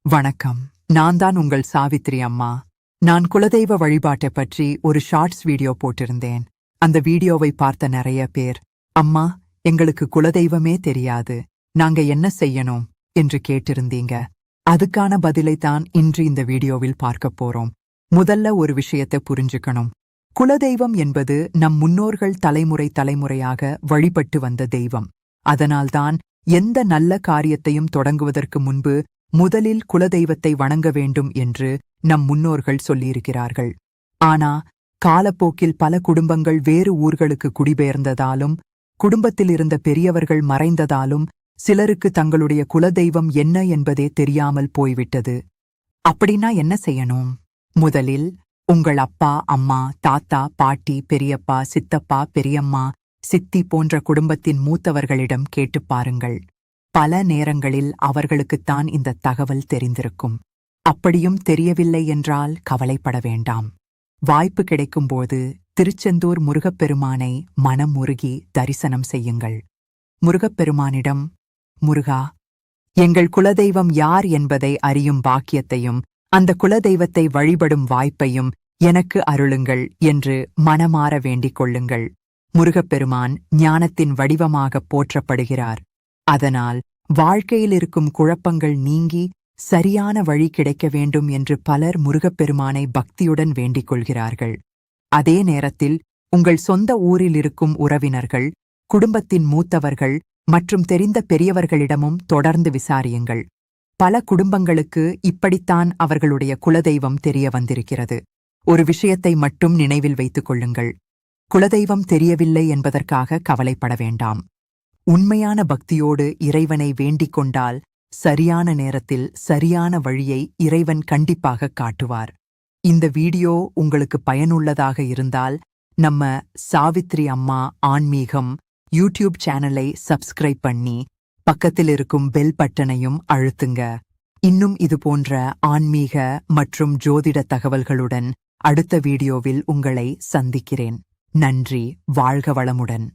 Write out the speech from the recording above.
வணக்கம். நான் தான் உங்கள் சாவித்ரி அம்மா. நான் குலதெய்வ வழிபாட்டை பற்றி ஒரு ஷார்ட்ஸ் வீடியோ போட்டிருந்தேன். அந்த வீடியோவை பார்த்த நிறைய பேர், அம்மா, எங்களுக்கு குலதெய்வமே தெரியாது, நாங்க என்ன செய்யணும் என்று கேட்டிருந்தீங்க. அதுக்கான பதிலைத்தான் இன்று இந்த வீடியோவில் பார்க்க போறோம். முதல்ல ஒரு விஷயத்தை புரிஞ்சுக்கணும். குலதெய்வம் என்பது நம் முன்னோர்கள் தலைமுறையாக வழிபட்டு வந்த தெய்வம். அதனால்தான் எந்த நல்ல காரியத்தையும் தொடங்குவதற்கு முன்பு முதலில் குலதெய்வத்தை வணங்க வேண்டும் என்று நம் முன்னோர்கள் சொல்லியிருக்கிறார்கள். ஆனா காலப்போக்கில் பல குடும்பங்கள் வேறு ஊர்களுக்கு குடிபெயர்ந்ததாலும் குடும்பத்தில் இருந்த பெரியவர்கள் மறைந்ததாலும் சிலருக்கு தங்களுடைய குலதெய்வம் என்ன என்பதே தெரியாமல் போய்விட்டது. அப்படின்னா என்ன செய்யணும்? முதலில் உங்கள் அப்பா, அம்மா, தாத்தா, பாட்டி, பெரியப்பா, சித்தப்பா, பெரியம்மா, சித்தி போன்ற குடும்பத்தின் மூத்தவர்களிடம் கேட்டுப் பாருங்கள். பல நேரங்களில் அவர்களுக்குத்தான் இந்த தகவல் தெரிந்திருக்கும். அப்படியும் தெரியவில்லை என்றால் கவலைப்பட வேண்டாம். வாய்ப்பு கிடைக்கும்போது திருச்செந்தூர் முருகப்பெருமானை மனம் உருகி தரிசனம் செய்யுங்கள். முருகப்பெருமானிடம், முருகா, எங்கள் குலதெய்வம் யார் என்பதை அறியும் பாக்கியத்தையும் அந்த குலதெய்வத்தை வழிபடும் வாய்ப்பையும் எனக்கு அருளுங்கள் என்று மனமாற வேண்டிக் கொள்ளுங்கள். முருகப்பெருமான் ஞானத்தின் வடிவமாக போற்றப்படுகிறார். அதனால் வாழ்க்கையில் இருக்கும் குழப்பங்கள் நீங்கி சரியான வழி கிடைக்க வேண்டும் என்று பலர் முருகப்பெருமானை பக்தியுடன் வேண்டிக் கொள்கிறார்கள். அதே நேரத்தில் உங்கள் சொந்த ஊரில் இருக்கும் உறவினர்கள், குடும்பத்தின் மூத்தவர்கள் மற்றும் தெரிந்த பெரியவர்களிடமும் தொடர்ந்து விசாரியுங்கள். பல குடும்பங்களுக்கு இப்படித்தான் அவர்களுடைய குலதெய்வம் தெரிய வந்திருக்கிறது. ஒரு விஷயத்தை மட்டும் நினைவில் வைத்துக் கொள்ளுங்கள். குலதெய்வம் தெரியவில்லை என்பதற்காக கவலைப்பட வேண்டாம். உண்மையான பக்தியோடு இறைவனை வேண்டிக் கொண்டால் சரியான நேரத்தில் சரியான வழியை இறைவன் கண்டிப்பாக காட்டுவார். இந்த வீடியோ உங்களுக்கு பயனுள்ளதாக இருந்தால் நம்ம சாவித்ரி அம்மா ஆன்மீகம் யூடியூப் சேனலை சப்ஸ்கிரைப் பண்ணி பக்கத்தில் இருக்கும் பெல் பட்டனையும் அழுத்துங்க. இன்னும் இதுபோன்ற ஆன்மீக மற்றும் ஜோதிட தகவல்களுடன் அடுத்த வீடியோவில் உங்களை சந்திக்கிறேன். நன்றி. வாழ்க வளமுடன்.